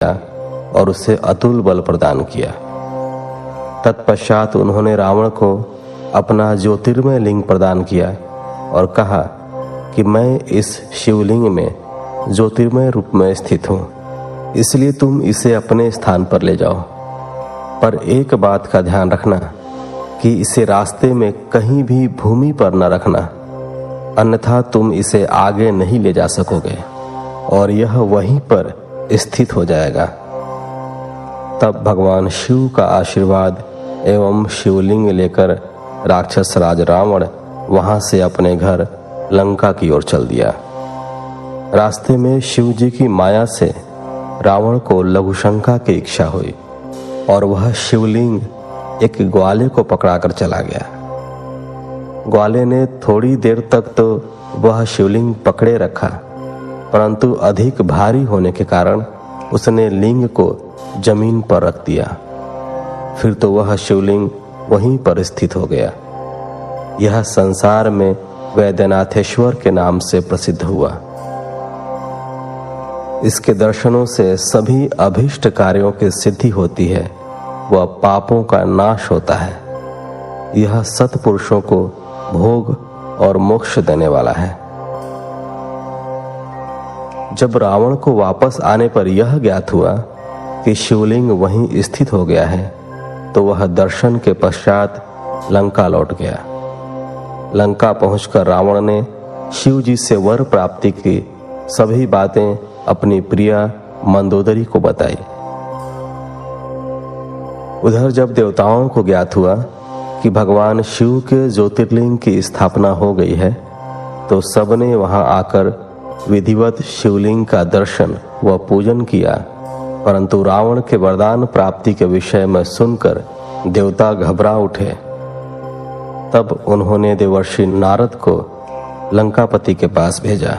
और उसे अतुल बल प्रदान किया। तत्पश्चात उन्होंने रावण को अपना ज्योतिर्मय लिंग प्रदान किया और कहा कि मैं इस शिवलिंग में ज्योतिर्मय रूप में स्थित हूँ, इसलिए तुम इसे अपने स्थान पर ले जाओ। पर एक बात का ध्यान रखना कि इसे रास्ते में कहीं भी भूमि पर न रखना, अन्यथा तुम इसे आगे नहीं ले जा सकोगे और यह वहीं पर स्थित हो जाएगा। तब भगवान शिव का आशीर्वाद एवं शिवलिंग लेकर राक्षस राज रावण वहां से अपने घर लंका की ओर चल दिया। रास्ते में शिव जी की माया से रावण को लघुशंका की इच्छा हुई और वह शिवलिंग एक ग्वाले को पकड़ाकर चला गया। ग्वाले ने थोड़ी देर तक तो वह शिवलिंग पकड़े रखा, परंतु अधिक भारी होने के कारण उसने लिंग को जमीन पर रख दिया। फिर तो वह शिवलिंग वहीं पर स्थित हो गया। यह संसार में वैद्यनाथेश्वर के नाम से प्रसिद्ध हुआ। इसके दर्शनों से सभी अभीष्ट कार्यों की सिद्धि होती है, वह पापों का नाश होता है। यह सत्पुरुषों को भोग और मोक्ष देने वाला है। जब रावण को वापस आने पर यह ज्ञात हुआ कि शिवलिंग वहीं स्थित हो गया है, तो वह दर्शन के पश्चात लंका लौट गया। लंका पहुंचकर रावण ने शिव जी से वर प्राप्ति की सभी बातें अपनी प्रिया मंदोदरी को बताई। उधर जब देवताओं को ज्ञात हुआ कि भगवान शिव के ज्योतिर्लिंग की स्थापना हो गई है, तो सबने वहां आकर विधिवत शिवलिंग का दर्शन व पूजन किया। परंतु रावण के वरदान प्राप्ति के विषय में सुनकर देवता घबरा उठे। तब उन्होंने देवर्षि नारद को लंकापति के पास भेजा।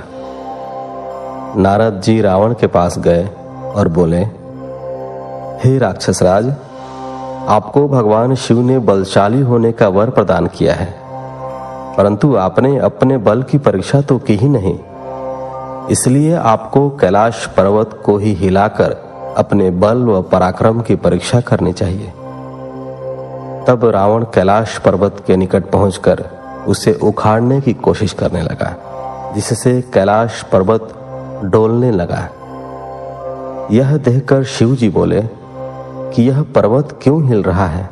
नारद जी रावण के पास गए और बोले, हे राक्षस राज, आपको भगवान शिव ने बलशाली होने का वर प्रदान किया है, परंतु आपने अपने बल की परीक्षा तो की ही नहीं। इसलिए आपको कैलाश पर्वत को ही हिलाकर अपने बल व पराक्रम की परीक्षा करनी चाहिए। तब रावण कैलाश पर्वत के निकट पहुंचकर उसे उखाड़ने की कोशिश करने लगा, जिससे कैलाश पर्वत डोलने लगा। यह देखकर शिव जी बोले कि यह पर्वत क्यों हिल रहा है।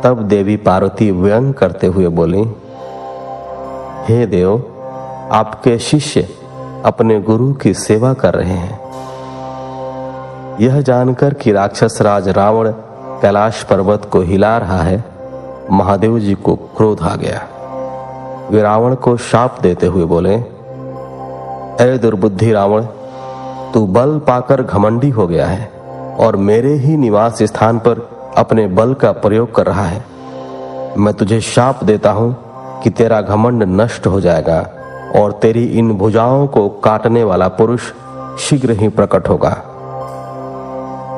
तब देवी पार्वती व्यंग करते हुए बोली, हे देव, आपके शिष्य अपने गुरु की सेवा कर रहे हैं। यह जानकर कि राक्षस राज रावण कैलाश पर्वत को हिला रहा है, महादेव जी को क्रोध आ गया। वे रावण को शाप देते हुए बोले, ऐ दुर्बुद्धि रावण, तू बल पाकर घमंडी हो गया है और मेरे ही निवास स्थान पर अपने बल का प्रयोग कर रहा है। मैं तुझे शाप देता हूं कि तेरा घमंड नष्ट हो जाएगा और तेरी इन भुजाओं को काटने वाला पुरुष शीघ्र ही प्रकट होगा।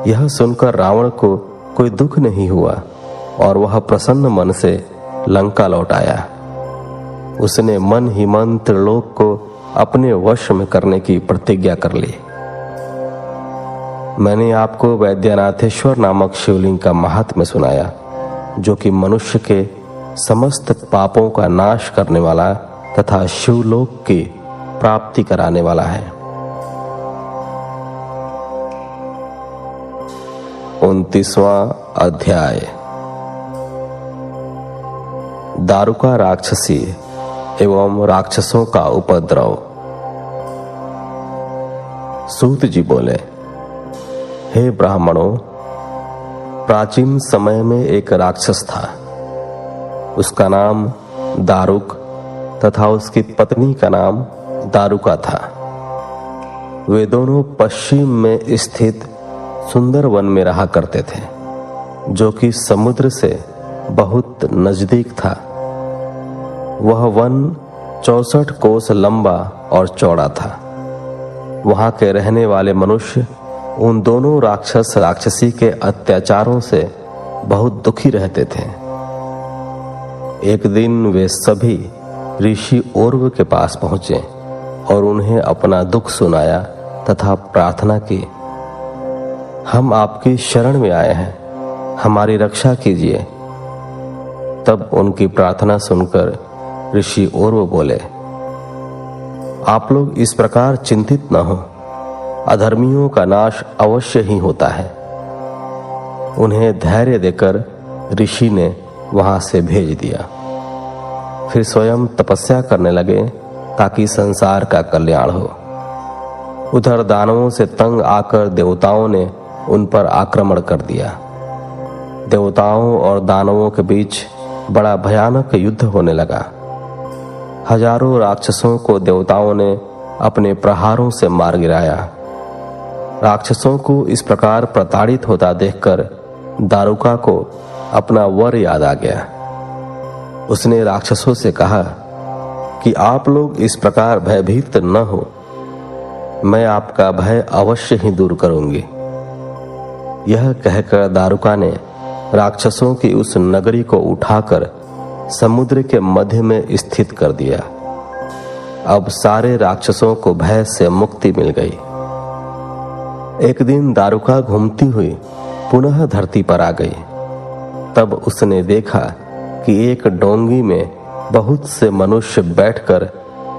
यह सुनकर रावण को कोई दुख नहीं हुआ और वह प्रसन्न मन से लंका लौट आया। उसने मन ही मन त्रिलोक को अपने वश में करने की प्रतिज्ञा कर ली। मैंने आपको वैद्यनाथेश्वर नामक शिवलिंग का महात्म्य सुनाया, जो कि मनुष्य के समस्त पापों का नाश करने वाला तथा शिवलोक की प्राप्ति कराने वाला है। 29वां अध्याय। दारुका राक्षसी एवं राक्षसों का उपद्रव। सूत जी बोले, हे ब्राह्मणों, प्राचीन समय में एक राक्षस था। उसका नाम दारुक तथा उसकी पत्नी का नाम दारुका था। वे दोनों पश्चिम में स्थित सुंदर वन में रहा करते थे, जो कि समुद्र से बहुत नजदीक था। वह वन 64 कोस लंबा और चौड़ा था। वहां के रहने वाले मनुष्य उन दोनों राक्षस राक्षसी के अत्याचारों से बहुत दुखी रहते थे। एक दिन वे सभी ऋषि ओर्व के पास पहुंचे और उन्हें अपना दुख सुनाया तथा प्रार्थना की। हम आपकी शरण में आए हैं, हमारी रक्षा कीजिए। तब उनकी प्रार्थना सुनकर ऋषि ओर्व बोले, आप लोग इस प्रकार चिंतित न हो, अधर्मियों का नाश अवश्य ही होता है। उन्हें धैर्य देकर ऋषि ने वहां से भेज दिया। फिर स्वयं तपस्या करने लगे ताकि संसार का कल्याण हो। उधर दानवों से तंग आकर देवताओं ने उन पर आक्रमण कर दिया। देवताओं और दानवों के बीच बड़ा भयानक युद्ध होने लगा। हजारों राक्षसों को देवताओं ने अपने प्रहारों से मार गिराया। राक्षसों को इस प्रकार प्रताड़ित होता देखकर दारुका को अपना वर याद आ गया। उसने राक्षसों से कहा कि आप लोग इस प्रकार भयभीत न हो, मैं आपका भय अवश्य ही दूर करूंगी। यह कहकर दारुका ने राक्षसों की उस नगरी को उठाकर समुद्र के मध्य में स्थित कर दिया। अब सारे राक्षसों को भय से मुक्ति मिल गई। एक दिन दारुका घूमती हुई पुनः धरती पर आ गई। तब उसने देखा कि एक डोंगी में बहुत से मनुष्य बैठकर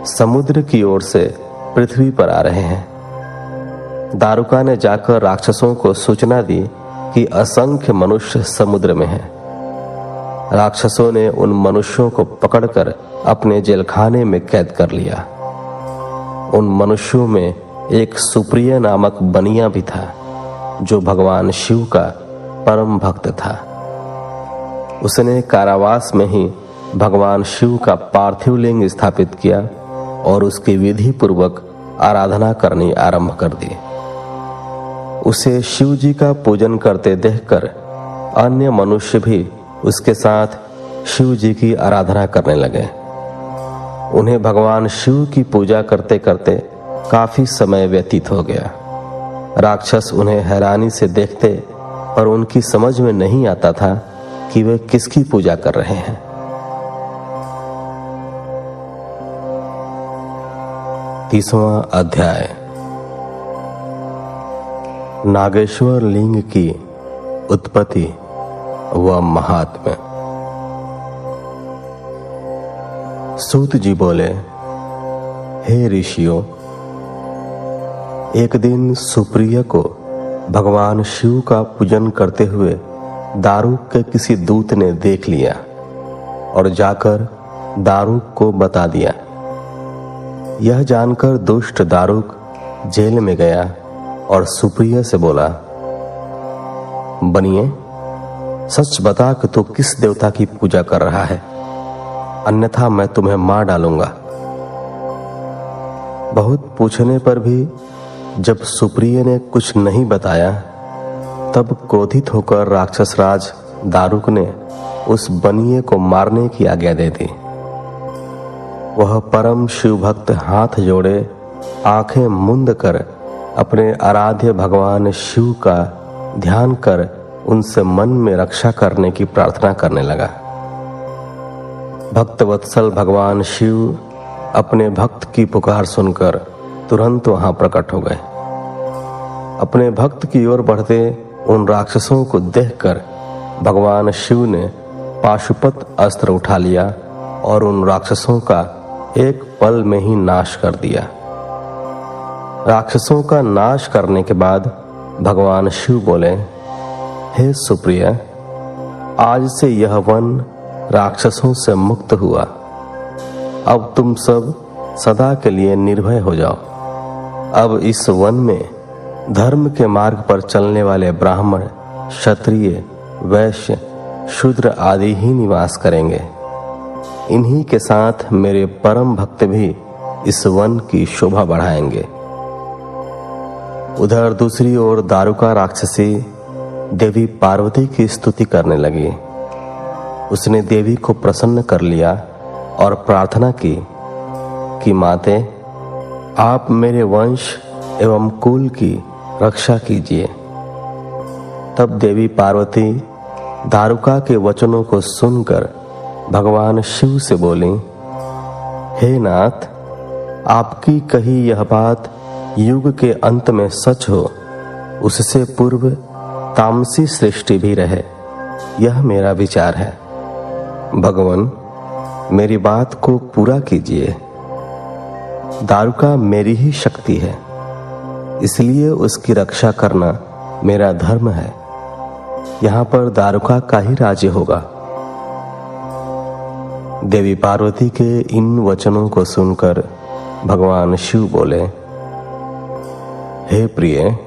समुद्र की ओर से पृथ्वी पर आ रहे हैं। दारुका ने जाकर राक्षसों को सूचना दी कि असंख्य मनुष्य समुद्र में हैं। राक्षसों ने उन मनुष्यों को पकड़कर अपने जेलखाने में कैद कर लिया। उन मनुष्यों में एक सुप्रिय नामक बनिया भी था, जो भगवान शिव का परम भक्त था। उसने कारावास में ही भगवान शिव का पार्थिव लिंग स्थापित किया और उसकी विधि पूर्वक आराधना करनी आरंभ कर दी। उसे शिव जी का पूजन करते देखकर अन्य मनुष्य भी उसके साथ शिव जी की आराधना करने लगे। उन्हें भगवान शिव की पूजा करते करते काफी समय व्यतीत हो गया। राक्षस उन्हें हैरानी से देखते, पर उनकी समझ में नहीं आता था कि वे किसकी पूजा कर रहे हैं। तीसवां अध्याय, नागेश्वर लिंग की उत्पत्ति व महात्म्य। सूत जी बोले, हे ऋषियों, एक दिन सुप्रिय को भगवान शिव का पूजन करते हुए दारुक के किसी दूत ने देख लिया और जाकर दारुक को बता दिया। यह जानकर दुष्ट दारुक जेल में गया और सुप्रिय से बोला, बनिए, सच बता कि तू किस देवता की पूजा कर रहा है, अन्यथा मैं तुम्हें मार डालूंगा। बहुत पूछने पर भी जब सुप्रिय ने कुछ नहीं बताया, तब क्रोधित होकर राक्षस राज दारुक ने उस बनिए को मारने की आज्ञा दे दी। वह परम शिव भक्त हाथ जोड़े आंखें मूंद कर अपने आराध्य भगवान शिव का ध्यान कर उनसे मन में रक्षा करने की प्रार्थना करने लगा। भक्तवत्सल भगवान शिव अपने भक्त की पुकार सुनकर तुरंत वहां प्रकट हो गए। अपने भक्त की ओर बढ़ते उन राक्षसों को देखकर भगवान शिव ने पाशुपत अस्त्र उठा लिया और उन राक्षसों का एक पल में ही नाश कर दिया। राक्षसों का नाश करने के बाद भगवान शिव बोले, हे सुप्रिय, आज से यह वन राक्षसों से मुक्त हुआ। अब तुम सब सदा के लिए निर्भय हो जाओ। अब इस वन में धर्म के मार्ग पर चलने वाले ब्राह्मण, क्षत्रिय, वैश्य, शूद्र आदि ही निवास करेंगे। इन्हीं के साथ मेरे परम भक्त भी इस वन की शोभा बढ़ाएंगे। उधर दूसरी ओर दारुका राक्षसी देवी पार्वती की स्तुति करने लगी। उसने देवी को प्रसन्न कर लिया और प्रार्थना की कि माते, आप मेरे वंश एवं कुल की रक्षा कीजिए। तब देवी पार्वती दारुका के वचनों को सुनकर भगवान शिव से बोली, हे नाथ, आपकी कही यह बात युग के अंत में सच हो, उससे पूर्व तामसी सृष्टि भी रहे, यह मेरा विचार है। भगवान, मेरी बात को पूरा कीजिए। दारुका मेरी ही शक्ति है, इसलिए उसकी रक्षा करना मेरा धर्म है। यहाँ पर दारुका का ही राज्य होगा। देवी पार्वती के इन वचनों को सुनकर भगवान शिव बोले, हे प्रिय,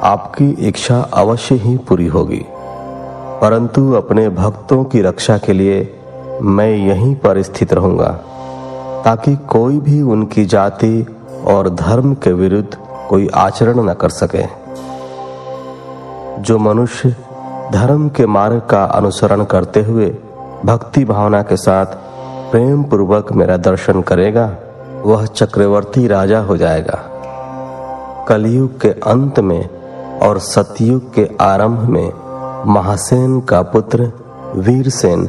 आपकी इच्छा अवश्य ही पूरी होगी, परंतु अपने भक्तों की रक्षा के लिए मैं यहीं पर स्थित रहूंगा, ताकि कोई भी उनकी जाति और धर्म के विरुद्ध कोई आचरण न कर सके। जो मनुष्य धर्म के मार्ग का अनुसरण करते हुए भक्ति भावना के साथ प्रेम पूर्वक मेरा दर्शन करेगा, वह चक्रवर्ती राजा हो जाएगा। कलयुग के अंत में और सतयुग के आरंभ में महासेन का पुत्र वीरसेन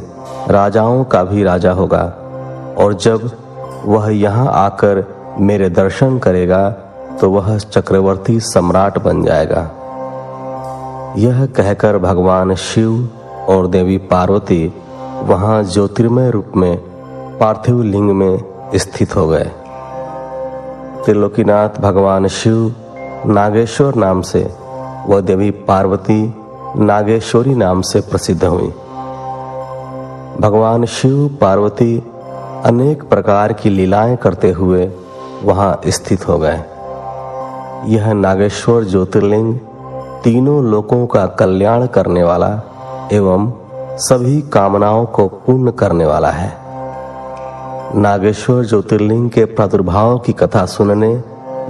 राजाओं का भी राजा होगा, और जब वह यहाँ आकर मेरे दर्शन करेगा तो वह चक्रवर्ती सम्राट बन जाएगा। यह कहकर भगवान शिव और देवी पार्वती वहां ज्योतिर्मय रूप में पार्थिव लिंग में स्थित हो गए। त्रिलोकीनाथ भगवान शिव नागेश्वर नाम से व देवी पार्वती नागेश्वरी नाम से प्रसिद्ध हुई। भगवान शिव पार्वती अनेक प्रकार की लीलाएं करते हुए वहां स्थित हो गए। यह नागेश्वर ज्योतिर्लिंग तीनों लोकों का कल्याण करने वाला एवं सभी कामनाओं को पूर्ण करने वाला है। नागेश्वर ज्योतिर्लिंग के प्रादुर्भाव की कथा सुनने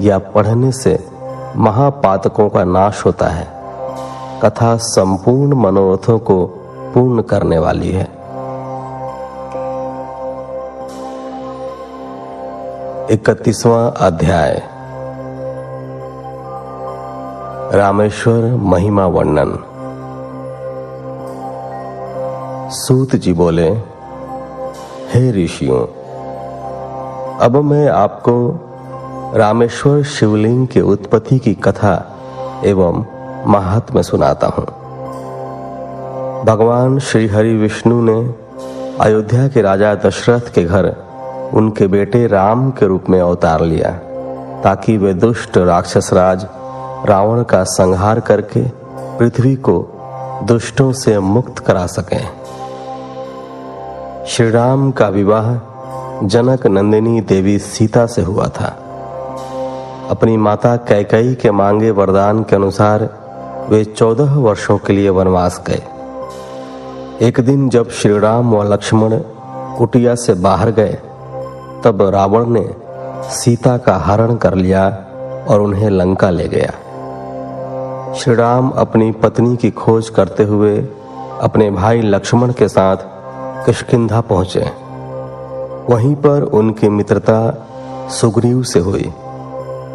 या पढ़ने से महापातकों का नाश होता है। कथा संपूर्ण मनोरथों को पूर्ण करने वाली है। 31वां अध्याय, रामेश्वर महिमा वर्णन। सूत जी बोले, हे ऋषियों, अब मैं आपको रामेश्वर शिवलिंग के उत्पत्ति की कथा एवं महात्म्य सुनाता हूं। भगवान श्री हरि विष्णु ने अयोध्या के राजा दशरथ के घर उनके बेटे राम के रूप में अवतार लिया, ताकि वे दुष्ट राक्षस राज रावण का संहार करके पृथ्वी को दुष्टों से मुक्त करा सकें। श्री राम का विवाह जनक नंदिनी देवी सीता से हुआ था। अपनी माता कैकेयी के मांगे वरदान के अनुसार वे 14 वर्षों के लिए वनवास गए। एक दिन जब श्री राम व लक्ष्मण कुटिया से बाहर गए, तब रावण ने सीता का हरण कर लिया और उन्हें लंका ले गया। श्री राम अपनी पत्नी की खोज करते हुए अपने भाई लक्ष्मण के साथ किष्किंधा पहुंचे। वहीं पर उनकी मित्रता सुग्रीव से हुई,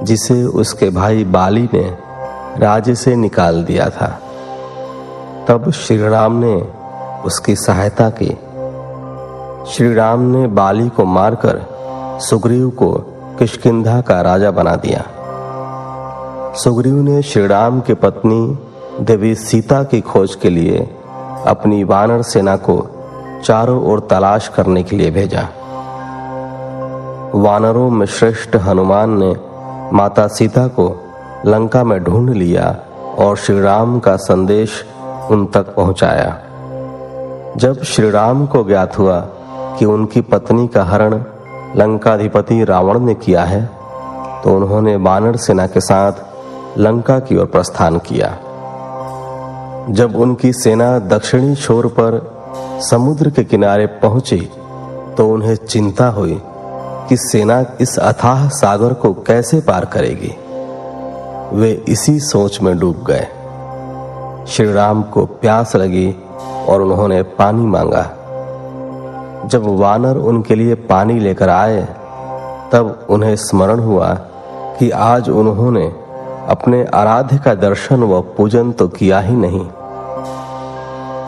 जिसे उसके भाई बाली ने राज्य से निकाल दिया था। तब श्री राम ने उसकी सहायता की। श्री राम ने बाली को मारकर सुग्रीव को किष्किंधा का राजा बना दिया। सुग्रीव ने श्री राम की पत्नी देवी सीता की खोज के लिए अपनी वानर सेना को चारों ओर तलाश करने के लिए भेजा। वानरों में श्रेष्ठ हनुमान ने माता सीता को लंका में ढूंढ लिया और श्री राम का संदेश उन तक पहुंचाया। जब श्री राम को ज्ञात हुआ कि उनकी पत्नी का हरण लंकाधिपति रावण ने किया है, तो उन्होंने वानर सेना के साथ लंका की ओर प्रस्थान किया। जब उनकी सेना दक्षिणी छोर पर समुद्र के किनारे पहुंची, तो उन्हें चिंता हुई कि सेना इस अथाह सागर को कैसे पार करेगी। वे इसी सोच में डूब गए। श्री राम को प्यास लगी और उन्होंने पानी मांगा। जब वानर उनके लिए पानी लेकर आए, तब उन्हें स्मरण हुआ कि आज उन्होंने अपने आराध्य का दर्शन व पूजन तो किया ही नहीं।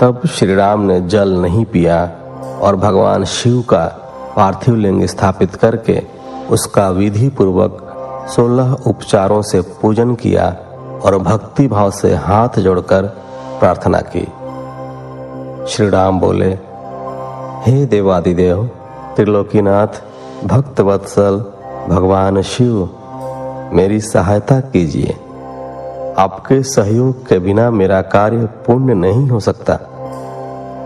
तब श्री राम ने जल नहीं पिया और भगवान शिव का पार्थिव लिंग स्थापित करके उसका विधि पूर्वक 16 उपचारों से पूजन किया और भक्ति भाव से हाथ जोड़कर प्रार्थना की। श्री राम बोले, हे देवादिदेव, त्रिलोकीनाथ, भक्त वत्सल भगवान शिव, मेरी सहायता कीजिए। आपके सहयोग के बिना मेरा कार्य पूर्ण नहीं हो सकता।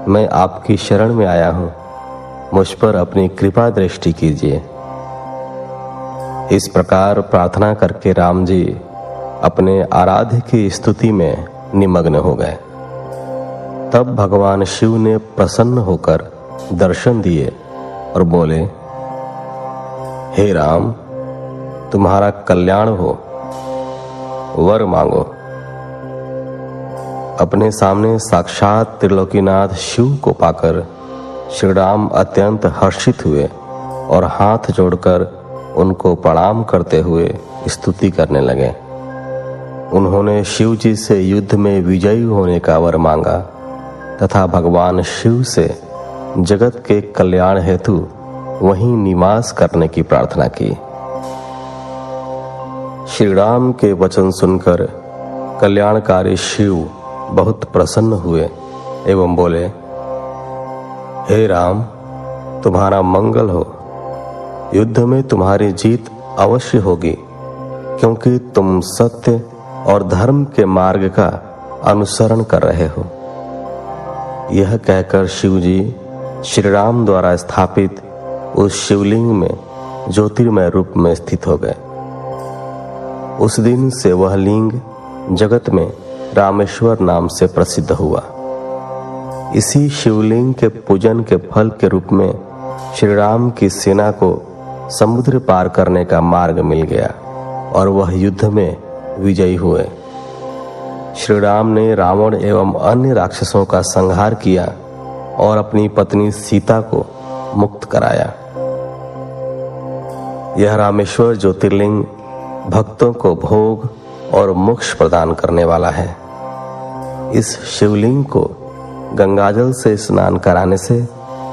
मैं आपकी शरण में आया हूं, मुझ पर अपनी कृपा दृष्टि कीजिए। इस प्रकार प्रार्थना करके राम जी अपने आराध्य की स्तुति में निमग्न हो गए। तब भगवान शिव ने प्रसन्न होकर दर्शन दिए और बोले, हे राम, तुम्हारा कल्याण हो, वर मांगो। अपने सामने साक्षात त्रिलोकीनाथ शिव को पाकर श्री राम अत्यंत हर्षित हुए और हाथ जोड़कर उनको प्रणाम करते हुए स्तुति करने लगे। उन्होंने शिव जी से युद्ध में विजयी होने का वर मांगा तथा भगवान शिव से जगत के कल्याण हेतु वहीं निवास करने की प्रार्थना की। श्री राम के वचन सुनकर कल्याणकारी शिव बहुत प्रसन्न हुए एवं बोले, हे राम, तुम्हारा मंगल हो। युद्ध में तुम्हारी जीत अवश्य होगी, क्योंकि तुम सत्य और धर्म के मार्ग का अनुसरण कर रहे हो। यह कहकर शिव जी श्री राम द्वारा स्थापित उस शिवलिंग में ज्योतिर्मय रूप में स्थित हो गए। उस दिन से वह लिंग जगत में रामेश्वर नाम से प्रसिद्ध हुआ। इसी शिवलिंग के पूजन के फल के रूप में श्री राम की सेना को समुद्र पार करने का मार्ग मिल गया और वह युद्ध में विजयी हुए। श्री राम ने रावण एवं अन्य राक्षसों का संहार किया और अपनी पत्नी सीता को मुक्त कराया। यह रामेश्वर ज्योतिर्लिंग भक्तों को भोग और मोक्ष प्रदान करने वाला है। इस शिवलिंग को गंगाजल से स्नान कराने से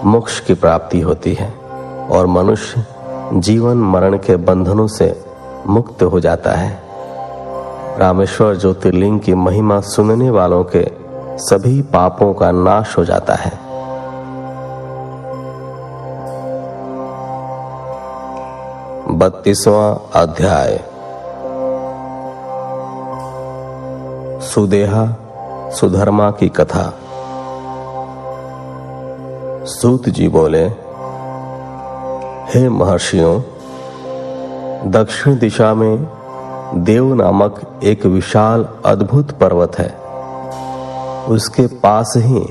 मोक्ष की प्राप्ति होती है और मनुष्य जीवन मरण के बंधनों से मुक्त हो जाता है। रामेश्वर ज्योतिर्लिंग की महिमा सुनने वालों के सभी पापों का नाश हो जाता है। बत्तीसवां अध्याय। सुदेहा सुधर्मा की कथा। सूत जी बोले, हे महर्षियों, दक्षिण दिशा में देव नामक एक विशाल अद्भुत पर्वत है। उसके पास ही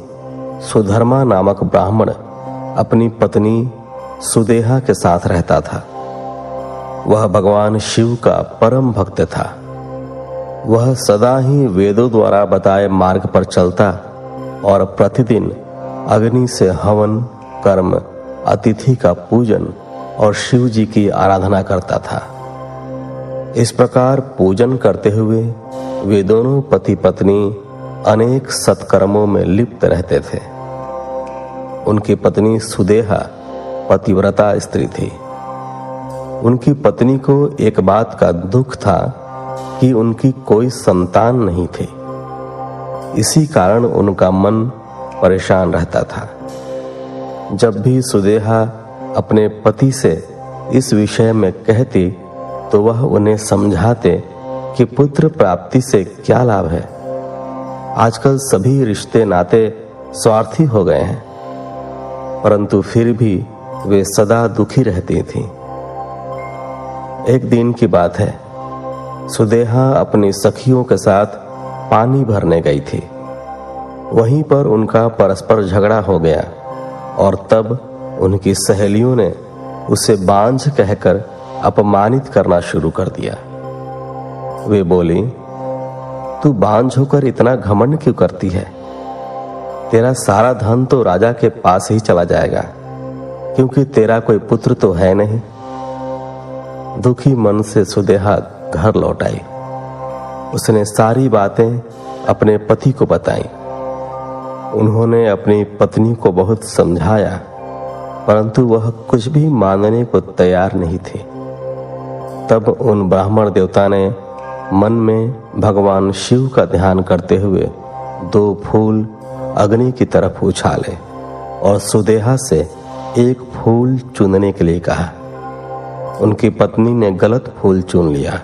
सुधर्मा नामक ब्राह्मण अपनी पत्नी सुदेहा के साथ रहता था। वह भगवान शिव का परम भक्त था। वह सदा ही वेदों द्वारा बताए मार्ग पर चलता और प्रतिदिन अग्नि से हवन, कर्म, अतिथि का पूजन और शिव जी की आराधना करता था। इस प्रकार पूजन करते हुए वे दोनों पति पत्नी अनेक सत्कर्मों में लिप्त रहते थे। उनकी पत्नी सुदेहा पतिव्रता स्त्री थी। उनकी पत्नी को एक बात का दुख था कि उनकी कोई संतान नहीं थी। इसी कारण उनका मन परेशान रहता था। जब भी सुदेहा अपने पति से इस विषय में कहती तो वह उन्हें समझाते कि पुत्र प्राप्ति से क्या लाभ है। आजकल सभी रिश्ते नाते स्वार्थी हो गए हैं, परंतु फिर भी वे सदा दुखी रहती थीं। एक दिन की बात है, सुदेहा अपनी सखियों के साथ पानी भरने गई थी। वहीं पर उनका परस्पर झगड़ा हो गया और तब उनकी सहेलियों ने उसे बांझ कहकर अपमानित करना शुरू कर दिया। वे बोली, तू बांझ होकर इतना घमंड क्यों करती है? तेरा सारा धन तो राजा के पास ही चला जाएगा, क्योंकि तेरा कोई पुत्र तो है नहीं। दुखी मन से सुदेहा घर लौट आई। उसने सारी बातें अपने पति को बताई। उन्होंने अपनी पत्नी को बहुत समझाया, परंतु वह कुछ भी मानने को तैयार नहीं थी। तब उन ब्राह्मण देवता ने मन में भगवान शिव का ध्यान करते हुए 2 फूल अग्नि की तरफ उछाले और सुदेहा से एक फूल चुनने के लिए कहा। उनकी पत्नी ने गलत फूल चुन लिया।